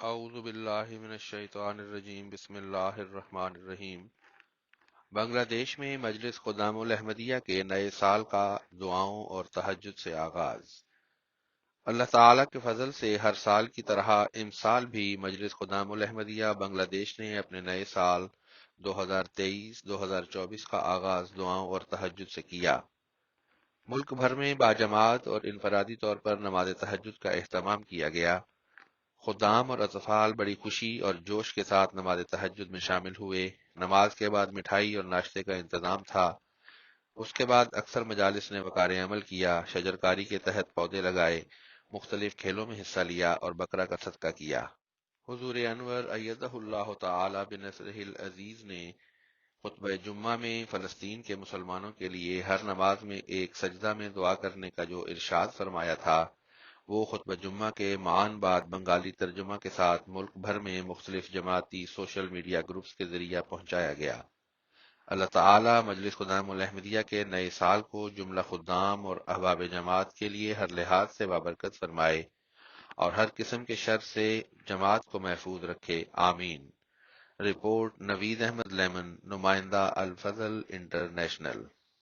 اعوذ باللہ من الشیطان الرجیم بسم اللہ الرحمن الرحیم۔ بنگلہ دیش میں مجلس خدام الاحمدیہ کے نئے سال کا دعاؤں اور تہجد سے آغاز۔ اللہ تعالیٰ کے فضل سے ہر سال کی طرح امسال بھی مجلس خدام الاحمدیہ بنگلہ دیش نے اپنے نئے سال 2023-2024 کا آغاز دعاؤں اور تہجد سے کیا۔ ملک بھر میں باجماعت اور انفرادی طور پر نماز تہجد کا اہتمام کیا گیا۔ خدام اور اطفال بڑی خوشی اور جوش کے ساتھ نماز تہجد میں شامل ہوئے۔ نماز کے بعد مٹھائی اور ناشتے کا انتظام تھا۔ اس کے بعد اکثر مجالس نے وقار عمل کیا، شجرکاری کے تحت پودے لگائے، مختلف کھیلوں میں حصہ لیا اور بکرا کا صدقہ کیا۔ حضور انور ایدہ اللہ تعالی بنصرہ العزیز نے خطبہ جمعہ میں فلسطین کے مسلمانوں کے لیے ہر نماز میں ایک سجدہ میں دعا کرنے کا جو ارشاد فرمایا تھا، وہ خطبہ جمعہ کے معان بعد بنگالی ترجمہ کے ساتھ ملک بھر میں مختلف جماعتی سوشل میڈیا گروپس کے ذریعہ پہنچایا گیا۔ اللہ تعالی مجلس خدام الاحمدیہ کے نئے سال کو جملہ خدام اور احباب جماعت کے لیے ہر لحاظ سے بابرکت فرمائے اور ہر قسم کے شر سے جماعت کو محفوظ رکھے، آمین۔ رپورٹ نوید احمد لیمن، نمائندہ الفضل انٹرنیشنل۔